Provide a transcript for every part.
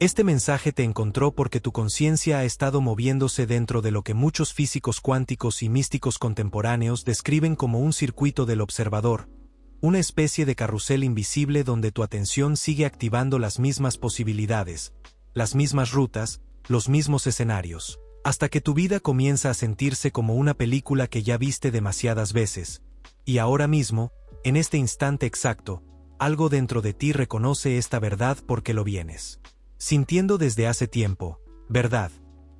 Este mensaje te encontró porque tu conciencia ha estado moviéndose dentro de lo que muchos físicos cuánticos y místicos contemporáneos describen como un circuito del observador, una especie de carrusel invisible donde tu atención sigue activando las mismas posibilidades, las mismas rutas, los mismos escenarios, hasta que tu vida comienza a sentirse como una película que ya viste demasiadas veces. Y ahora mismo, en este instante exacto, algo dentro de ti reconoce esta verdad porque lo vienes sintiendo desde hace tiempo, ¿verdad?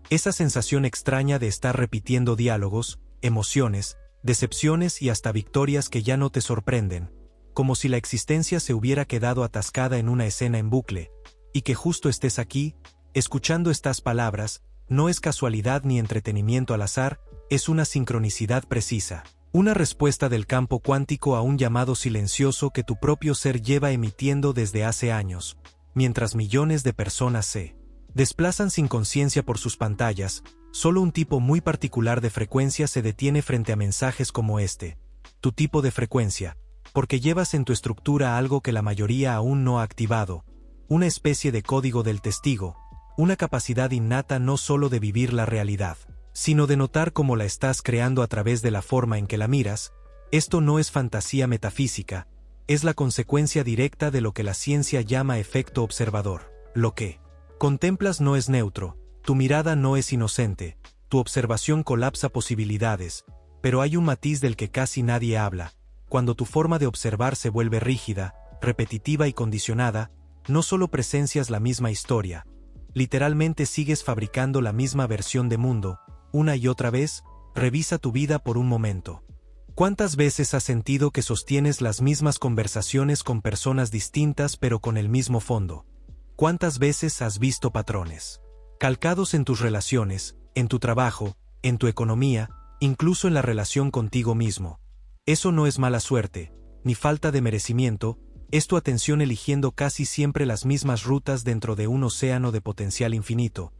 Esa sensación extraña de estar repitiendo diálogos, emociones, decepciones y hasta victorias que ya no te sorprenden, como si la existencia se hubiera quedado atascada en una escena en bucle, y que justo estés aquí, escuchando estas palabras, no es casualidad ni entretenimiento al azar, es una sincronicidad precisa, una respuesta del campo cuántico a un llamado silencioso que tu propio ser lleva emitiendo desde hace años. Mientras millones de personas se desplazan sin conciencia por sus pantallas, solo un tipo muy particular de frecuencia se detiene frente a mensajes como este. Tu tipo de frecuencia, porque llevas en tu estructura algo que la mayoría aún no ha activado, una especie de código del testigo, una capacidad innata no solo de vivir la realidad, sino de notar cómo la estás creando a través de la forma en que la miras. Esto no es fantasía metafísica, es la consecuencia directa de lo que la ciencia llama efecto observador. Lo que contemplas no es neutro, tu mirada no es inocente, tu observación colapsa posibilidades, pero hay un matiz del que casi nadie habla. Cuando tu forma de observar se vuelve rígida, repetitiva y condicionada, no solo presencias la misma historia, literalmente sigues fabricando la misma versión de mundo, una y otra vez. Revisa tu vida por un momento. ¿Cuántas veces has sentido que sostienes las mismas conversaciones con personas distintas pero con el mismo fondo? ¿Cuántas veces has visto patrones calcados en tus relaciones, en tu trabajo, en tu economía, incluso en la relación contigo mismo? Eso no es mala suerte, ni falta de merecimiento, es tu atención eligiendo casi siempre las mismas rutas dentro de un océano de potencial infinito.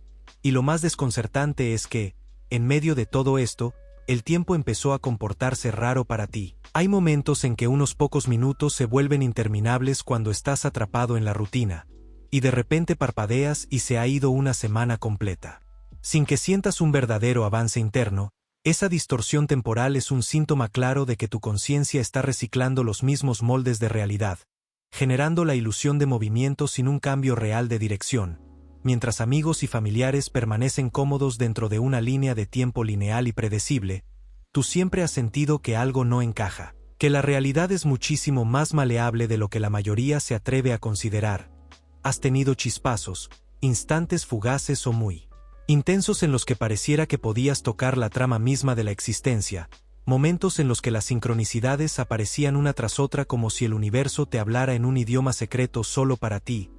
Y lo más desconcertante es que, en medio de todo esto, el tiempo empezó a comportarse raro para ti. Hay momentos en que unos pocos minutos se vuelven interminables cuando estás atrapado en la rutina, y de repente parpadeas y se ha ido una semana completa. Sin que sientas un verdadero avance interno, esa distorsión temporal es un síntoma claro de que tu conciencia está reciclando los mismos moldes de realidad, generando la ilusión de movimiento sin un cambio real de dirección, mientras amigos y familiares permanecen cómodos dentro de una línea de tiempo lineal y predecible. Tú siempre has sentido que algo no encaja, que la realidad es muchísimo más maleable de lo que la mayoría se atreve a considerar. Has tenido chispazos, instantes fugaces o muy intensos en los que pareciera que podías tocar la trama misma de la existencia, momentos en los que las sincronicidades aparecían una tras otra como si el universo te hablara en un idioma secreto solo para ti.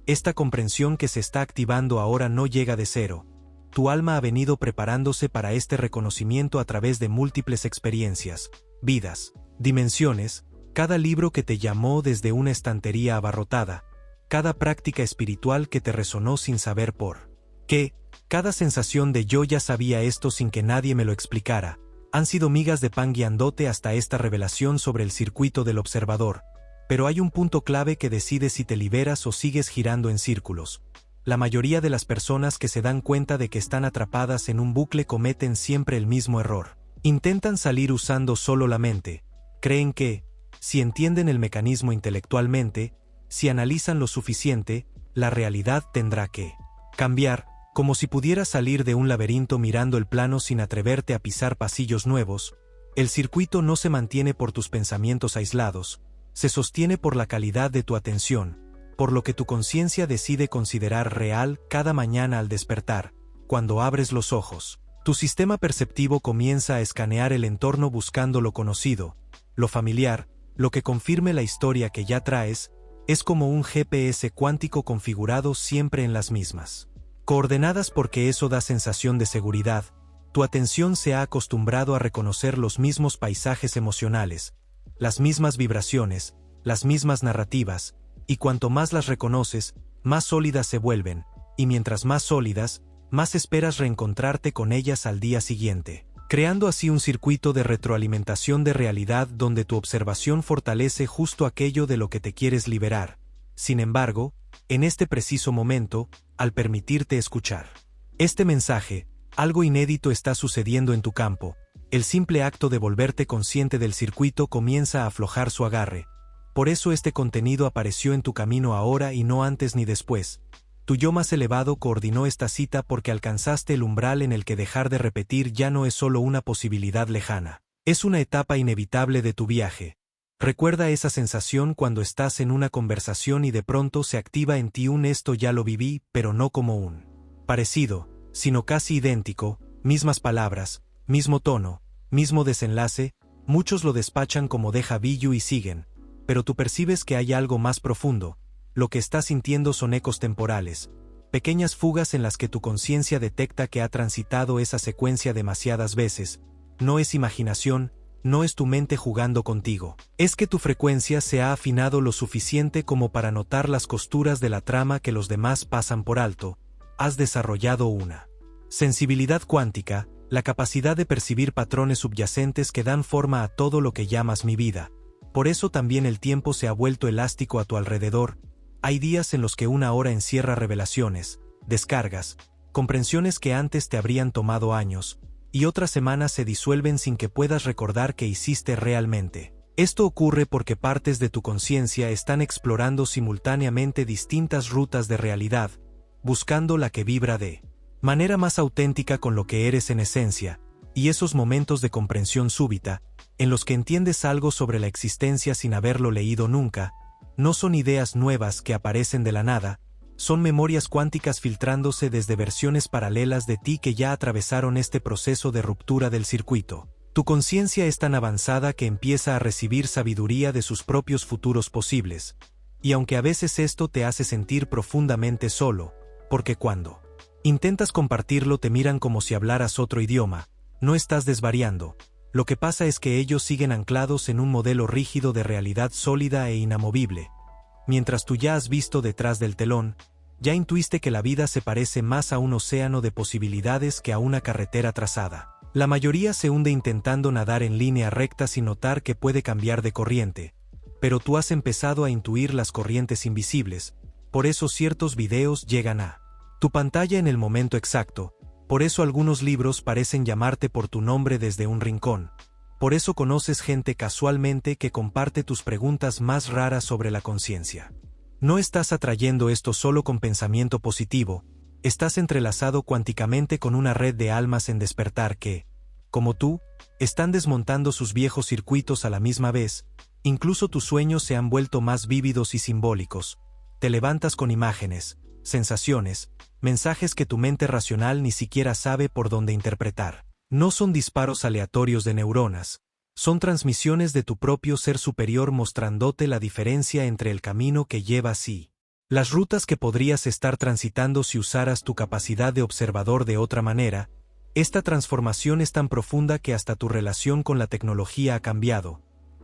Esta comprensión que se está activando ahora no llega de cero. Tu alma ha venido preparándose para este reconocimiento a través de múltiples experiencias, vidas, dimensiones, cada libro que te llamó desde una estantería abarrotada, cada práctica espiritual que te resonó sin saber por qué, cada sensación de yo ya sabía esto sin que nadie me lo explicara, han sido migas de pan guiándote hasta esta revelación sobre el circuito del observador. Pero hay un punto clave que decide si te liberas o sigues girando en círculos. La mayoría de las personas que se dan cuenta de que están atrapadas en un bucle cometen siempre el mismo error. Intentan salir usando solo la mente. Creen que, si entienden el mecanismo intelectualmente, si analizan lo suficiente, la realidad tendrá que cambiar, como si pudieras salir de un laberinto mirando el plano sin atreverte a pisar pasillos nuevos. El circuito no se mantiene por tus pensamientos aislados, se sostiene por la calidad de tu atención, por lo que tu conciencia decide considerar real cada mañana al despertar. Cuando abres los ojos, tu sistema perceptivo comienza a escanear el entorno buscando lo conocido, lo familiar, lo que confirme la historia que ya traes. Es como un GPS cuántico configurado siempre en las mismas coordenadas porque eso da sensación de seguridad. Tu atención se ha acostumbrado a reconocer los mismos paisajes emocionales, las mismas vibraciones, las mismas narrativas, y cuanto más las reconoces, más sólidas se vuelven, y mientras más sólidas, más esperas reencontrarte con ellas al día siguiente, creando así un circuito de retroalimentación de realidad donde tu observación fortalece justo aquello de lo que te quieres liberar. Sin embargo, en este preciso momento, al permitirte escuchar. Este mensaje, algo inédito está sucediendo en tu campo. El simple acto de volverte consciente del circuito comienza a aflojar su agarre. Por eso este contenido apareció en tu camino ahora y no antes ni después. Tu yo más elevado coordinó esta cita porque alcanzaste el umbral en el que dejar de repetir ya no es solo una posibilidad lejana. Es una etapa inevitable de tu viaje. Recuerda esa sensación cuando estás en una conversación y de pronto se activa en ti un esto ya lo viví, pero no como un parecido, sino casi idéntico, mismas palabras, mismo tono, mismo desenlace, muchos lo despachan como deja billu y siguen, pero tú percibes que hay algo más profundo. Lo que estás sintiendo son ecos temporales, pequeñas fugas en las que tu conciencia detecta que ha transitado esa secuencia demasiadas veces. No es imaginación, no es tu mente jugando contigo. Es que tu frecuencia se ha afinado lo suficiente como para notar las costuras de la trama que los demás pasan por alto. Has desarrollado una sensibilidad cuántica, la capacidad de percibir patrones subyacentes que dan forma a todo lo que llamas mi vida. Por eso también el tiempo se ha vuelto elástico a tu alrededor. Hay días en los que una hora encierra revelaciones, descargas, comprensiones que antes te habrían tomado años, y otras semanas se disuelven sin que puedas recordar qué hiciste realmente. Esto ocurre porque partes de tu conciencia están explorando simultáneamente distintas rutas de realidad, buscando la que vibra de manera más auténtica con lo que eres en esencia, y esos momentos de comprensión súbita, en los que entiendes algo sobre la existencia sin haberlo leído nunca, no son ideas nuevas que aparecen de la nada, son memorias cuánticas filtrándose desde versiones paralelas de ti que ya atravesaron este proceso de ruptura del circuito. Tu conciencia es tan avanzada que empieza a recibir sabiduría de sus propios futuros posibles, y aunque a veces esto te hace sentir profundamente solo, porque cuando intentas compartirlo te miran como si hablaras otro idioma, no estás desvariando. Lo que pasa es que ellos siguen anclados en un modelo rígido de realidad sólida e inamovible. Mientras tú ya has visto detrás del telón, ya intuiste que la vida se parece más a un océano de posibilidades que a una carretera trazada. La mayoría se hunde intentando nadar en línea recta sin notar que puede cambiar de corriente. Pero tú has empezado a intuir las corrientes invisibles, por eso ciertos videos llegan a tu pantalla en el momento exacto. Por eso algunos libros parecen llamarte por tu nombre desde un rincón. Por eso conoces gente casualmente que comparte tus preguntas más raras sobre la conciencia. No estás atrayendo esto solo con pensamiento positivo, estás entrelazado cuánticamente con una red de almas en despertar que, como tú, están desmontando sus viejos circuitos a la misma vez. Incluso tus sueños se han vuelto más vívidos y simbólicos. Te levantas con imágenes, sensaciones, mensajes que tu mente racional ni siquiera sabe por dónde interpretar. No son disparos aleatorios de neuronas, son transmisiones de tu propio ser superior mostrándote la diferencia entre el camino que llevas y las rutas que podrías estar transitando si usaras tu capacidad de observador de otra manera. Esta transformación es tan profunda que hasta tu relación con la tecnología ha cambiado.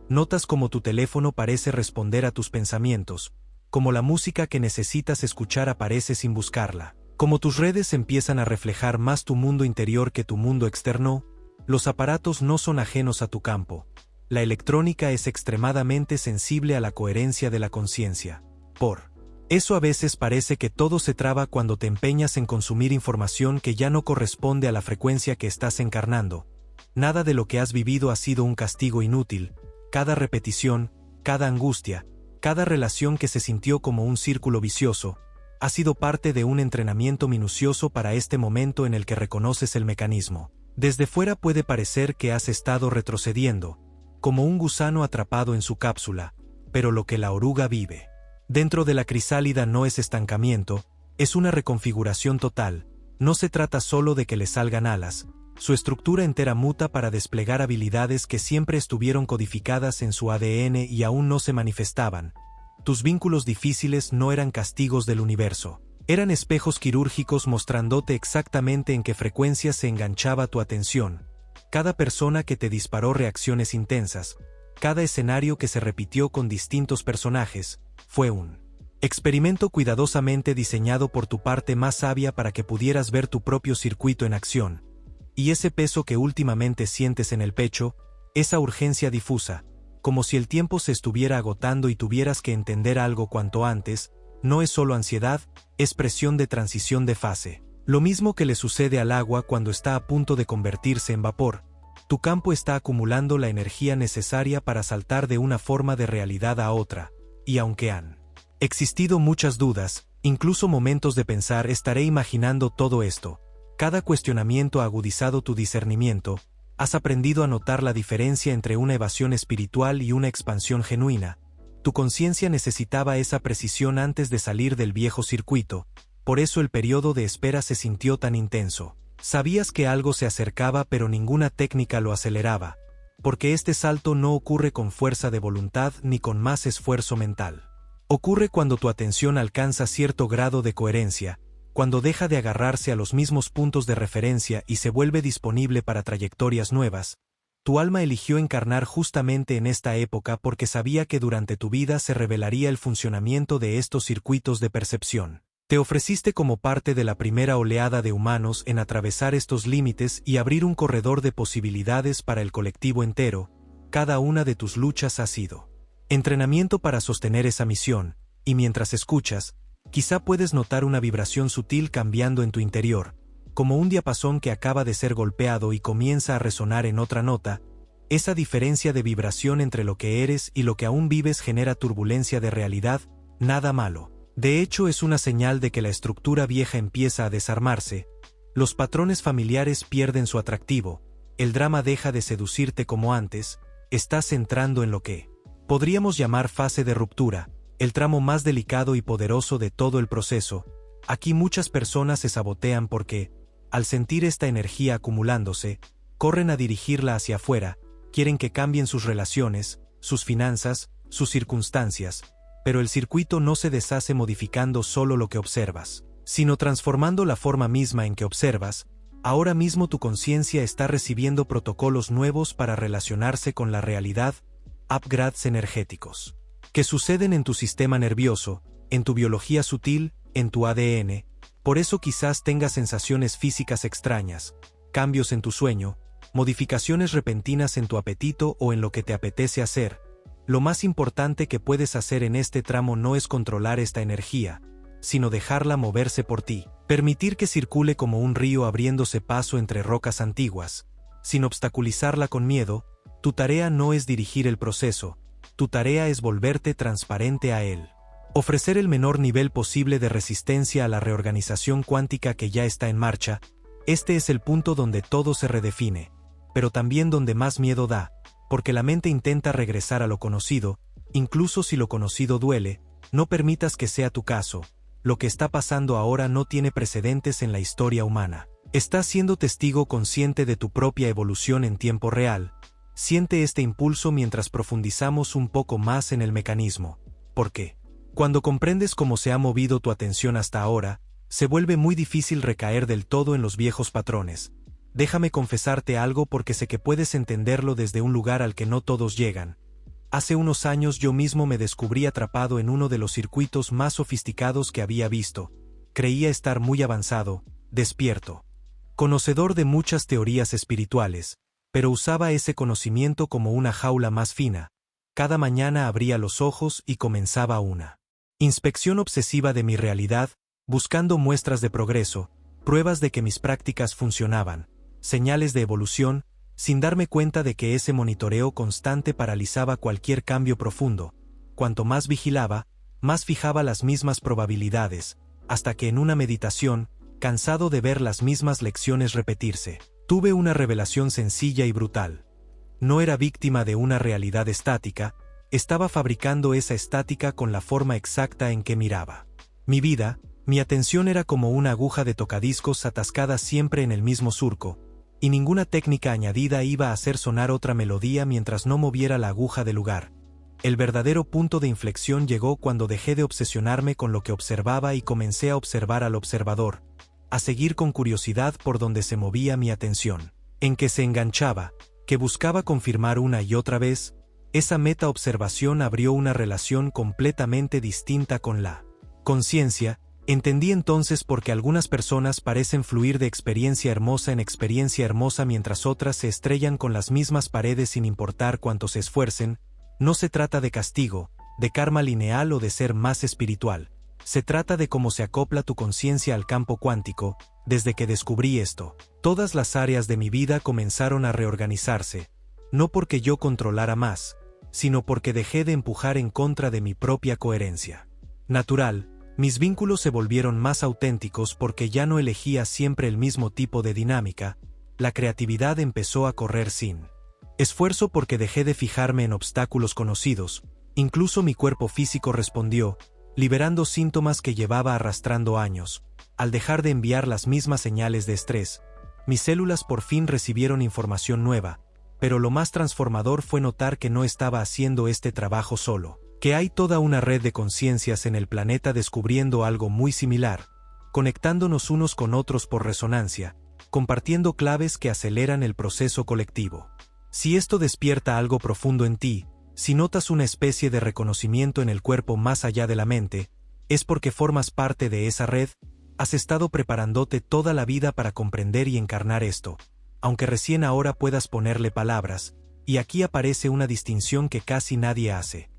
Notas cómo tu teléfono parece responder a tus pensamientos, como la música que necesitas escuchar aparece sin buscarla. Como tus redes empiezan a reflejar más tu mundo interior que tu mundo externo, los aparatos no son ajenos a tu campo. La electrónica es extremadamente sensible a la coherencia de la conciencia. Por eso a veces parece que todo se traba cuando te empeñas en consumir información que ya no corresponde a la frecuencia que estás encarnando. Nada de lo que has vivido ha sido un castigo inútil. Cada repetición, cada angustia, cada relación que se sintió como un círculo vicioso, ha sido parte de un entrenamiento minucioso para este momento en el que reconoces el mecanismo. Desde fuera puede parecer que has estado retrocediendo, como un gusano atrapado en su cápsula, pero lo que la oruga vive dentro de la crisálida no es estancamiento, es una reconfiguración total. No se trata solo de que le salgan alas, su estructura entera muta para desplegar habilidades que siempre estuvieron codificadas en su ADN y aún no se manifestaban. Tus vínculos difíciles no eran castigos del universo, eran espejos quirúrgicos mostrándote exactamente en qué frecuencia se enganchaba tu atención. Cada persona que te disparó reacciones intensas, cada escenario que se repitió con distintos personajes, fue un experimento cuidadosamente diseñado por tu parte más sabia para que pudieras ver tu propio circuito en acción. Y ese peso que últimamente sientes en el pecho, esa urgencia difusa, como si el tiempo se estuviera agotando y tuvieras que entender algo cuanto antes, no es solo ansiedad, es presión de transición de fase. Lo mismo que le sucede al agua cuando está a punto de convertirse en vapor. Tu campo está acumulando la energía necesaria para saltar de una forma de realidad a otra, y aunque han existido muchas dudas, incluso momentos de pensar estaré imaginando todo esto, cada cuestionamiento ha agudizado tu discernimiento, has aprendido a notar la diferencia entre una evasión espiritual y una expansión genuina. Tu conciencia necesitaba esa precisión antes de salir del viejo circuito, por eso el periodo de espera se sintió tan intenso. Sabías que algo se acercaba pero ninguna técnica lo aceleraba, porque este salto no ocurre con fuerza de voluntad ni con más esfuerzo mental. Ocurre cuando tu atención alcanza cierto grado de coherencia, cuando deja de agarrarse a los mismos puntos de referencia y se vuelve disponible para trayectorias nuevas. Tu alma eligió encarnar justamente en esta época porque sabía que durante tu vida se revelaría el funcionamiento de estos circuitos de percepción. Te ofreciste como parte de la primera oleada de humanos en atravesar estos límites y abrir un corredor de posibilidades para el colectivo entero. Cada una de tus luchas ha sido entrenamiento para sostener esa misión, y mientras escuchas, quizá puedes notar una vibración sutil cambiando en tu interior, como un diapasón que acaba de ser golpeado y comienza a resonar en otra nota. Esa diferencia de vibración entre lo que eres y lo que aún vives genera turbulencia de realidad, nada malo. De hecho, es una señal de que la estructura vieja empieza a desarmarse, los patrones familiares pierden su atractivo, el drama deja de seducirte como antes, estás entrando en lo que podríamos llamar fase de ruptura, el tramo más delicado y poderoso de todo el proceso. Aquí muchas personas se sabotean porque, al sentir esta energía acumulándose, corren a dirigirla hacia afuera, quieren que cambien sus relaciones, sus finanzas, sus circunstancias, pero el circuito no se deshace modificando solo lo que observas, sino transformando la forma misma en que observas. Ahora mismo tu conciencia está recibiendo protocolos nuevos para relacionarse con la realidad, upgrades energéticos, que suceden en tu sistema nervioso, en tu biología sutil, en tu ADN. Por eso quizás tengas sensaciones físicas extrañas, cambios en tu sueño, modificaciones repentinas en tu apetito o en lo que te apetece hacer. Lo más importante que puedes hacer en este tramo no es controlar esta energía, sino dejarla moverse por ti, permitir que circule como un río abriéndose paso entre rocas antiguas, sin obstaculizarla con miedo. Tu tarea no es dirigir el proceso, tu tarea es volverte transparente a él. Ofrecer el menor nivel posible de resistencia a la reorganización cuántica que ya está en marcha. Este es el punto donde todo se redefine, pero también donde más miedo da, porque la mente intenta regresar a lo conocido, incluso si lo conocido duele. No permitas que sea tu caso. Lo que está pasando ahora no tiene precedentes en la historia humana. Estás siendo testigo consciente de tu propia evolución en tiempo real. Siente este impulso mientras profundizamos un poco más en el mecanismo. ¿Por qué? Cuando comprendes cómo se ha movido tu atención hasta ahora, se vuelve muy difícil recaer del todo en los viejos patrones. Déjame confesarte algo porque sé que puedes entenderlo desde un lugar al que no todos llegan. Hace unos años yo mismo me descubrí atrapado en uno de los circuitos más sofisticados que había visto. Creía estar muy avanzado, despierto, conocedor de muchas teorías espirituales, pero usaba ese conocimiento como una jaula más fina. Cada mañana abría los ojos y comenzaba una inspección obsesiva de mi realidad, buscando muestras de progreso, pruebas de que mis prácticas funcionaban, señales de evolución, sin darme cuenta de que ese monitoreo constante paralizaba cualquier cambio profundo. Cuanto más vigilaba, más fijaba las mismas probabilidades, hasta que en una meditación, cansado de ver las mismas lecciones repetirse, tuve una revelación sencilla y brutal. No era víctima de una realidad estática, estaba fabricando esa estática con la forma exacta en que miraba mi vida. Mi atención era como una aguja de tocadiscos atascada siempre en el mismo surco, y ninguna técnica añadida iba a hacer sonar otra melodía mientras no moviera la aguja del lugar. El verdadero punto de inflexión llegó cuando dejé de obsesionarme con lo que observaba y comencé a observar al observador, a seguir con curiosidad por donde se movía mi atención, en que se enganchaba, que buscaba confirmar una y otra vez. Esa meta-observación abrió una relación completamente distinta con la conciencia. Entendí entonces por qué algunas personas parecen fluir de experiencia hermosa en experiencia hermosa mientras otras se estrellan con las mismas paredes sin importar cuánto se esfuercen. No se trata de castigo, de karma lineal o de ser más espiritual. Se trata de cómo se acopla tu conciencia al campo cuántico. Desde que descubrí esto, todas las áreas de mi vida comenzaron a reorganizarse, no porque yo controlara más, sino porque dejé de empujar en contra de mi propia coherencia. Natural, mis vínculos se volvieron más auténticos porque ya no elegía siempre el mismo tipo de dinámica, la creatividad empezó a correr sin esfuerzo porque dejé de fijarme en obstáculos conocidos, incluso mi cuerpo físico respondió, liberando síntomas que llevaba arrastrando años. Al dejar de enviar las mismas señales de estrés, mis células por fin recibieron información nueva, pero lo más transformador fue notar que no estaba haciendo este trabajo solo, que hay toda una red de conciencias en el planeta descubriendo algo muy similar, conectándonos unos con otros por resonancia, compartiendo claves que aceleran el proceso colectivo. Si esto despierta algo profundo en ti, si notas una especie de reconocimiento en el cuerpo más allá de la mente, es porque formas parte de esa red, has estado preparándote toda la vida para comprender y encarnar esto, aunque recién ahora puedas ponerle palabras, y aquí aparece una distinción que casi nadie hace.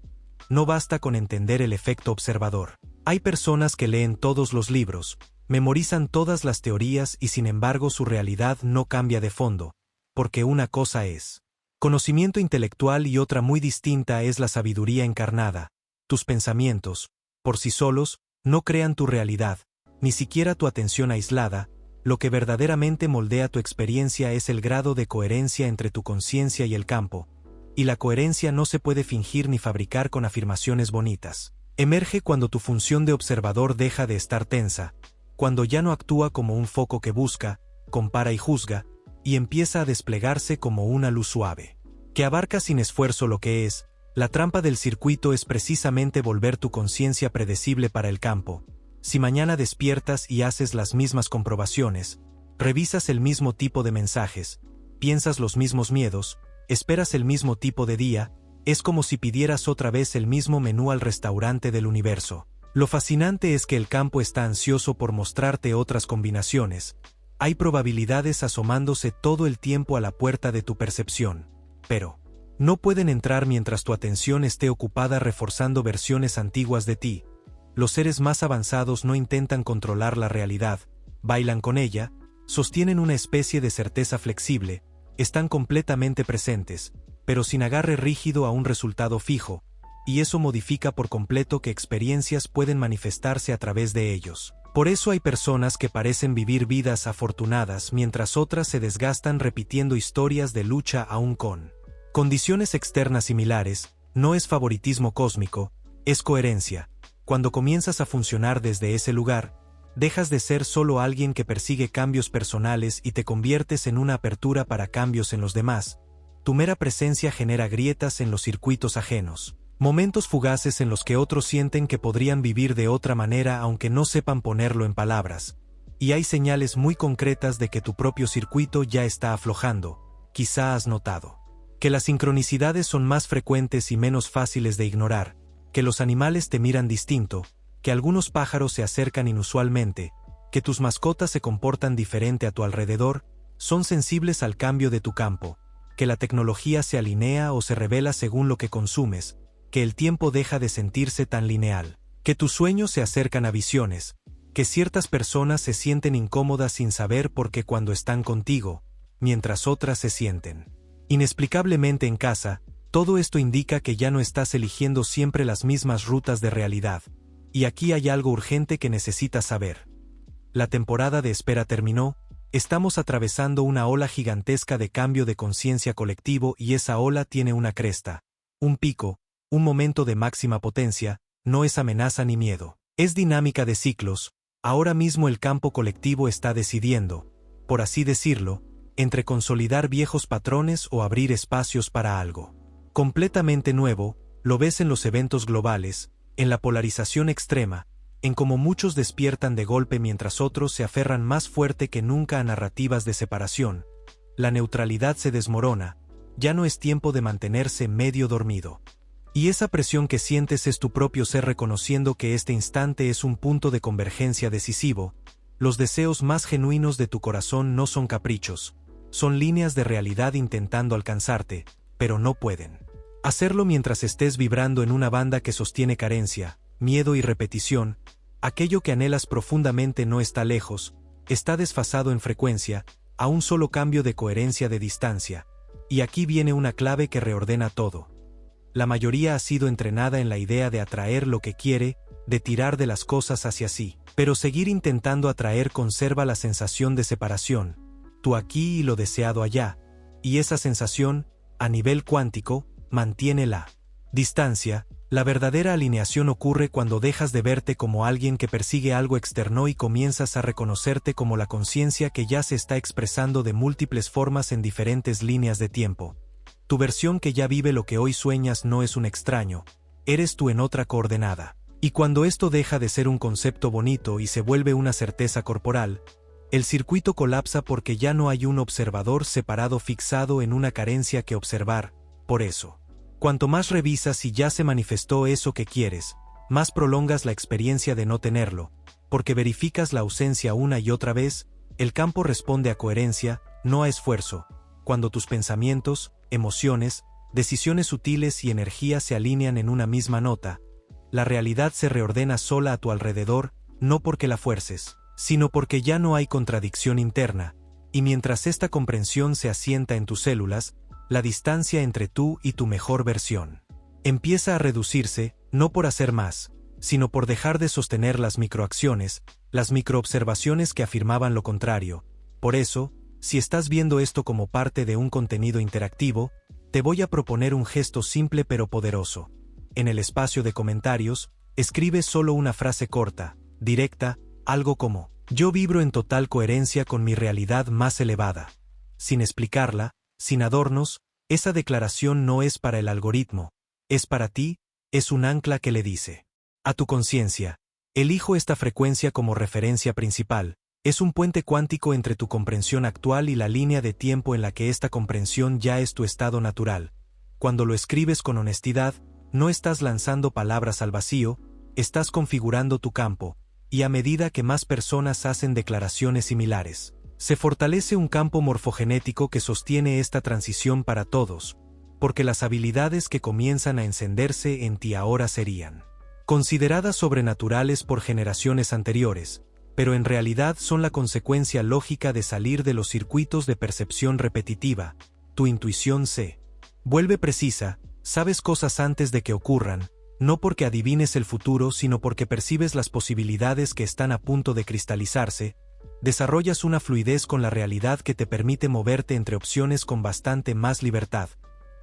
No basta con entender el efecto observador. Hay personas que leen todos los libros, memorizan todas las teorías y sin embargo su realidad no cambia de fondo, porque una cosa es conocimiento intelectual y otra muy distinta es la sabiduría encarnada. Tus pensamientos, por sí solos, no crean tu realidad, ni siquiera tu atención aislada. Lo que verdaderamente moldea tu experiencia es el grado de coherencia entre tu conciencia y el campo, y la coherencia no se puede fingir ni fabricar con afirmaciones bonitas. Emerge cuando tu función de observador deja de estar tensa, cuando ya no actúa como un foco que busca, compara y juzga, y empieza a desplegarse como una luz suave, que abarca sin esfuerzo lo que es. La trampa del circuito es precisamente volver tu conciencia predecible para el campo. Si mañana despiertas y haces las mismas comprobaciones, revisas el mismo tipo de mensajes, piensas los mismos miedos, esperas el mismo tipo de día, es como si pidieras otra vez el mismo menú al restaurante del universo. Lo fascinante es que el campo está ansioso por mostrarte otras combinaciones. Hay probabilidades asomándose todo el tiempo a la puerta de tu percepción, pero no pueden entrar mientras tu atención esté ocupada reforzando versiones antiguas de ti. Los seres más avanzados no intentan controlar la realidad, bailan con ella, sostienen una especie de certeza flexible, están completamente presentes, pero sin agarre rígido a un resultado fijo, y eso modifica por completo qué experiencias pueden manifestarse a través de ellos. Por eso hay personas que parecen vivir vidas afortunadas mientras otras se desgastan repitiendo historias de lucha aún con condiciones externas similares. No es favoritismo cósmico, es coherencia. Cuando comienzas a funcionar desde ese lugar, dejas de ser solo alguien que persigue cambios personales y te conviertes en una apertura para cambios en los demás. Tu mera presencia genera grietas en los circuitos ajenos. Momentos fugaces en los que otros sienten que podrían vivir de otra manera aunque no sepan ponerlo en palabras. Y hay señales muy concretas de que tu propio circuito ya está aflojando. Quizá has notado que las sincronicidades son más frecuentes y menos fáciles de ignorar, que los animales te miran distinto, que algunos pájaros se acercan inusualmente, que tus mascotas se comportan diferente a tu alrededor, son sensibles al cambio de tu campo, que la tecnología se alinea o se revela según lo que consumes, que el tiempo deja de sentirse tan lineal, que tus sueños se acercan a visiones, que ciertas personas se sienten incómodas sin saber por qué cuando están contigo, mientras otras se sienten inexplicablemente en casa. Todo esto indica que ya no estás eligiendo siempre las mismas rutas de realidad. Y aquí hay algo urgente que necesitas saber. La temporada de espera terminó, estamos atravesando una ola gigantesca de cambio de conciencia colectivo y esa ola tiene una cresta, un pico, un momento de máxima potencia, no es amenaza ni miedo, es dinámica de ciclos. Ahora mismo el campo colectivo está decidiendo, por así decirlo, entre consolidar viejos patrones o abrir espacios para algo completamente nuevo. Lo ves en los eventos globales, en la polarización extrema, en cómo muchos despiertan de golpe mientras otros se aferran más fuerte que nunca a narrativas de separación. La neutralidad se desmorona, ya no es tiempo de mantenerse medio dormido. Y esa presión que sientes es tu propio ser reconociendo que este instante es un punto de convergencia decisivo. Los deseos más genuinos de tu corazón no son caprichos, son líneas de realidad intentando alcanzarte, pero no pueden hacerlo mientras estés vibrando en una banda que sostiene carencia, miedo y repetición. Aquello que anhelas profundamente no está lejos, está desfasado en frecuencia, a un solo cambio de coherencia de distancia. Y aquí viene una clave que reordena todo. La mayoría ha sido entrenada en la idea de atraer lo que quiere, de tirar de las cosas hacia sí. Pero seguir intentando atraer conserva la sensación de separación, tú aquí y lo deseado allá, y esa sensación, a nivel cuántico, mantiene la distancia. La verdadera alineación ocurre cuando dejas de verte como alguien que persigue algo externo y comienzas a reconocerte como la conciencia que ya se está expresando de múltiples formas en diferentes líneas de tiempo. Tu versión que ya vive lo que hoy sueñas no es un extraño, eres tú en otra coordenada. Y cuando esto deja de ser un concepto bonito y se vuelve una certeza corporal, el circuito colapsa porque ya no hay un observador separado fixado en una carencia que observar. Por eso, cuanto más revisas si ya se manifestó eso que quieres, más prolongas la experiencia de no tenerlo, porque verificas la ausencia una y otra vez. El campo responde a coherencia, no a esfuerzo. Cuando tus pensamientos, emociones, decisiones sutiles y energía se alinean en una misma nota, la realidad se reordena sola a tu alrededor, no porque la fuerces, sino porque ya no hay contradicción interna, y mientras esta comprensión se asienta en tus células, la distancia entre tú y tu mejor versión empieza a reducirse, no por hacer más, sino por dejar de sostener las microacciones, las microobservaciones que afirmaban lo contrario. Por eso, si estás viendo esto como parte de un contenido interactivo, te voy a proponer un gesto simple pero poderoso. En el espacio de comentarios, escribe solo una frase corta, directa, algo como: yo vibro en total coherencia con mi realidad más elevada. Sin explicarla, sin adornos, esa declaración no es para el algoritmo, es para ti, es un ancla que le dice a tu conciencia: elijo esta frecuencia como referencia principal. Es un puente cuántico entre tu comprensión actual y la línea de tiempo en la que esta comprensión ya es tu estado natural. Cuando lo escribes con honestidad, no estás lanzando palabras al vacío, estás configurando tu campo, y a medida que más personas hacen declaraciones similares, se fortalece un campo morfogenético que sostiene esta transición para todos, porque las habilidades que comienzan a encenderse en ti ahora serían consideradas sobrenaturales por generaciones anteriores, pero en realidad son la consecuencia lógica de salir de los circuitos de percepción repetitiva. Tu intuición se vuelve precisa. Sabes cosas antes de que ocurran, no porque adivines el futuro, sino porque percibes las posibilidades que están a punto de cristalizarse. Desarrollas una fluidez con la realidad que te permite moverte entre opciones con bastante más libertad.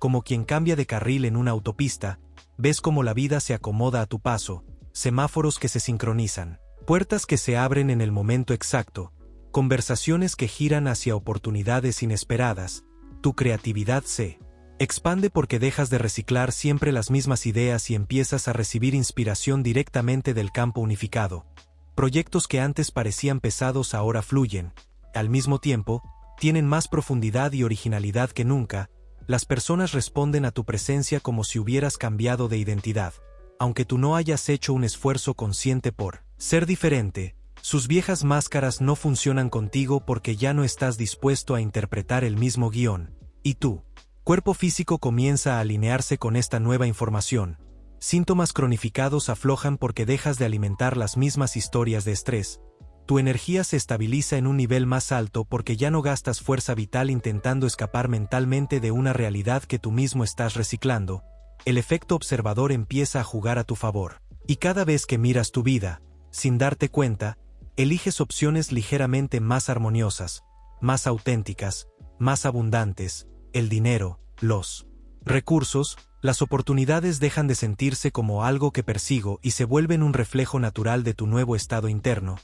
Como quien cambia de carril en una autopista, ves cómo la vida se acomoda a tu paso, semáforos que se sincronizan, puertas que se abren en el momento exacto, conversaciones que giran hacia oportunidades inesperadas. Tu creatividad se expande porque dejas de reciclar siempre las mismas ideas y empiezas a recibir inspiración directamente del campo unificado. Proyectos que antes parecían pesados ahora fluyen. Al mismo tiempo, tienen más profundidad y originalidad que nunca. Las personas responden a tu presencia como si hubieras cambiado de identidad. Aunque tú no hayas hecho un esfuerzo consciente por ser diferente, sus viejas máscaras no funcionan contigo porque ya no estás dispuesto a interpretar el mismo guión. Y tú, cuerpo físico, comienza a alinearse con esta nueva información. Síntomas cronificados aflojan porque dejas de alimentar las mismas historias de estrés. Tu energía se estabiliza en un nivel más alto porque ya no gastas fuerza vital intentando escapar mentalmente de una realidad que tú mismo estás reciclando. El efecto observador empieza a jugar a tu favor. Y cada vez que miras tu vida, sin darte cuenta, eliges opciones ligeramente más armoniosas, más auténticas, más abundantes. El dinero, los recursos, las oportunidades dejan de sentirse como algo que persigo y se vuelven un reflejo natural de tu nuevo estado interno.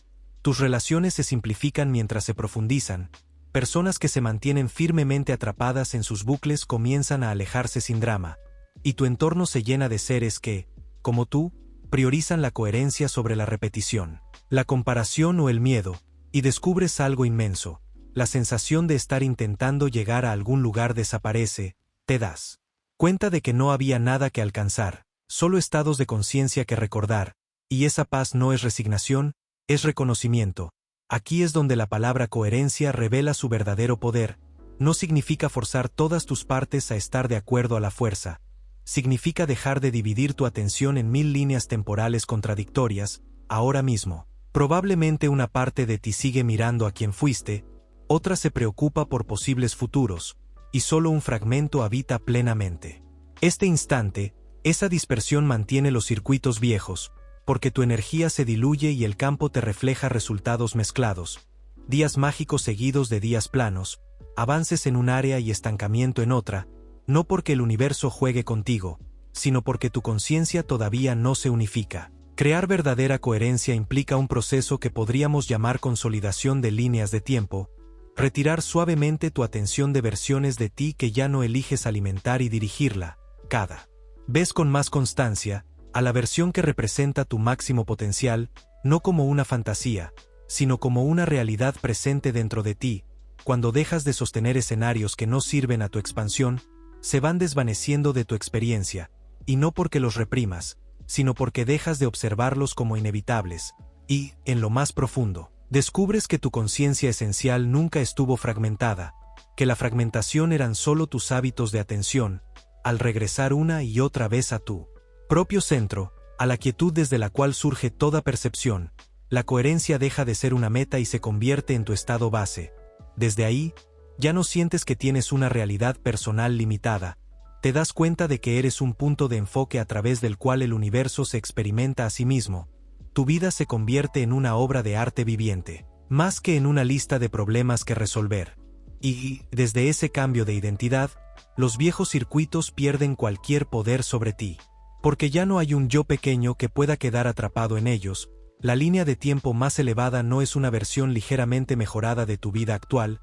Tus relaciones se simplifican mientras se profundizan. Personas que se mantienen firmemente atrapadas en sus bucles comienzan a alejarse sin drama. Y tu entorno se llena de seres que, como tú, priorizan la coherencia sobre la repetición, la comparación o el miedo, y descubres algo inmenso. La sensación de estar intentando llegar a algún lugar desaparece. Te das cuenta de que no había nada que alcanzar, solo estados de conciencia que recordar, y esa paz no es resignación, es reconocimiento. Aquí es donde la palabra coherencia revela su verdadero poder. No significa forzar todas tus partes a estar de acuerdo a la fuerza. Significa dejar de dividir tu atención en 1000 líneas temporales contradictorias. ahora mismo. Probablemente una parte de ti sigue mirando a quien fuiste, otra se preocupa por posibles futuros, y solo un fragmento habita plenamente. Este instante, esa dispersión mantiene los circuitos viejos, porque tu energía se diluye y el campo te refleja resultados mezclados, días mágicos seguidos de días planos, avances en un área y estancamiento en otra, no porque el universo juegue contigo, sino porque tu conciencia todavía no se unifica. Crear verdadera coherencia implica un proceso que podríamos llamar consolidación de líneas de tiempo, retirar suavemente tu atención de versiones de ti que ya no eliges alimentar y dirigirla, cada vez con más constancia, a la versión que representa tu máximo potencial, no como una fantasía, sino como una realidad presente dentro de ti. Cuando dejas de sostener escenarios que no sirven a tu expansión, se van desvaneciendo de tu experiencia, y no porque los reprimas, sino porque dejas de observarlos como inevitables, y, en lo más profundo, descubres que tu conciencia esencial nunca estuvo fragmentada, que la fragmentación eran solo tus hábitos de atención, al regresar una y otra vez a tu propio centro, a la quietud desde la cual surge toda percepción, la coherencia deja de ser una meta y se convierte en tu estado base. Desde ahí, ya no sientes que tienes una realidad personal limitada, te das cuenta de que eres un punto de enfoque a través del cual el universo se experimenta a sí mismo. Tu vida se convierte en una obra de arte viviente, más que en una lista de problemas que resolver. Y, desde ese cambio de identidad, los viejos circuitos pierden cualquier poder sobre ti. Porque ya no hay un yo pequeño que pueda quedar atrapado en ellos, la línea de tiempo más elevada no es una versión ligeramente mejorada de tu vida actual,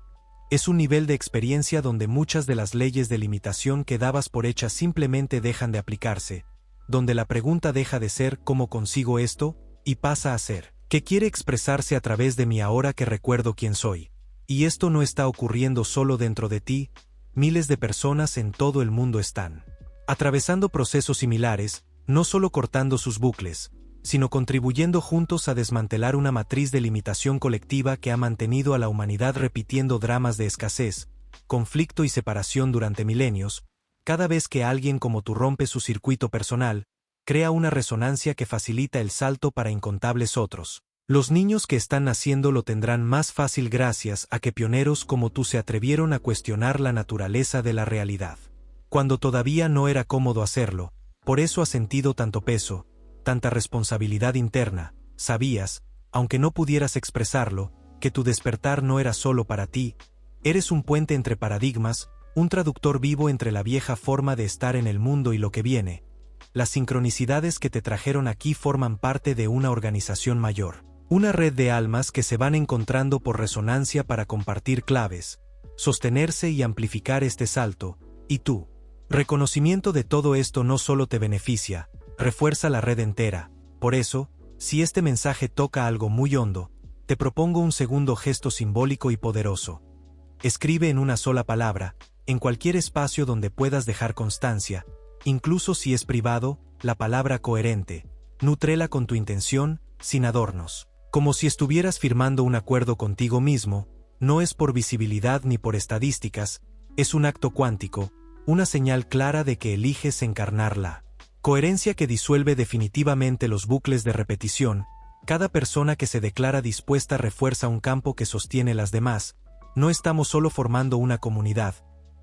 es un nivel de experiencia donde muchas de las leyes de limitación que dabas por hechas simplemente dejan de aplicarse, donde la pregunta deja de ser ¿cómo consigo esto? Y pasa a ser ¿qué quiere expresarse a través de mí ahora que recuerdo quién soy? Y esto no está ocurriendo solo dentro de ti, miles de personas en todo el mundo están atravesando procesos similares, no solo cortando sus bucles, sino contribuyendo juntos a desmantelar una matriz de limitación colectiva que ha mantenido a la humanidad repitiendo dramas de escasez, conflicto y separación durante milenios. Cada vez que alguien como tú rompe su circuito personal, crea una resonancia que facilita el salto para incontables otros. Los niños que están naciendo lo tendrán más fácil gracias a que pioneros como tú se atrevieron a cuestionar la naturaleza de la realidad. Cuando todavía no era cómodo hacerlo, por eso has sentido tanto peso, tanta responsabilidad interna. Sabías, aunque no pudieras expresarlo, que tu despertar no era solo para ti, eres un puente entre paradigmas, un traductor vivo entre la vieja forma de estar en el mundo y lo que viene. Las sincronicidades que te trajeron aquí forman parte de una organización mayor, una red de almas que se van encontrando por resonancia para compartir claves, sostenerse y amplificar este salto, y tú. Reconocimiento de todo esto no solo te beneficia, refuerza la red entera. Por eso, si este mensaje toca algo muy hondo, te propongo un segundo gesto simbólico y poderoso. Escribe en una sola palabra, en cualquier espacio donde puedas dejar constancia, incluso si es privado, la palabra coherente. Nútrela con tu intención, sin adornos. Como si estuvieras firmando un acuerdo contigo mismo, no es por visibilidad ni por estadísticas, es un acto cuántico, una señal clara de que eliges encarnarla. Coherencia que disuelve definitivamente los bucles de repetición. Cada persona que se declara dispuesta refuerza un campo que sostiene las demás. No estamos solo formando una comunidad,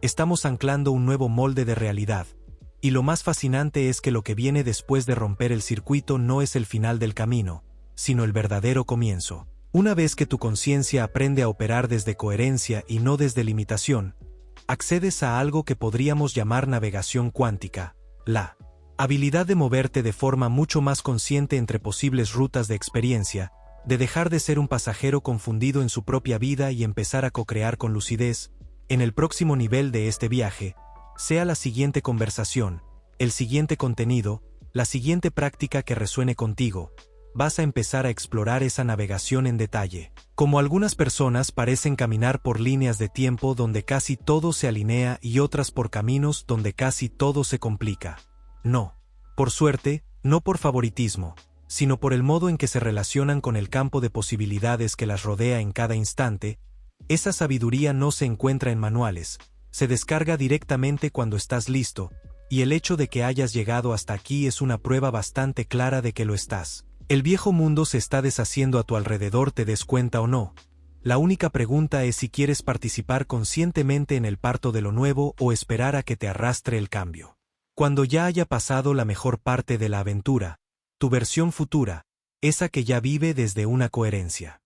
estamos anclando un nuevo molde de realidad. Y lo más fascinante es que lo que viene después de romper el circuito no es el final del camino, sino el verdadero comienzo. Una vez que tu conciencia aprende a operar desde coherencia y no desde limitación, accedes a algo que podríamos llamar navegación cuántica, la habilidad de moverte de forma mucho más consciente entre posibles rutas de experiencia, de dejar de ser un pasajero confundido en su propia vida y empezar a co-crear con lucidez. En el próximo nivel de este viaje, sea la siguiente conversación, el siguiente contenido, la siguiente práctica que resuene contigo, vas a empezar a explorar esa navegación en detalle. Como algunas personas parecen caminar por líneas de tiempo donde casi todo se alinea y otras por caminos donde casi todo se complica. No. Por suerte, no por favoritismo, sino por el modo en que se relacionan con el campo de posibilidades que las rodea en cada instante. Esa sabiduría no se encuentra en manuales, se descarga directamente cuando estás listo, y el hecho de que hayas llegado hasta aquí es una prueba bastante clara de que lo estás. El viejo mundo se está deshaciendo a tu alrededor, te des cuenta o no. La única pregunta es si quieres participar conscientemente en el parto de lo nuevo o esperar a que te arrastre el cambio. Cuando ya haya pasado la mejor parte de la aventura, tu versión futura, esa que ya vive desde una coherencia.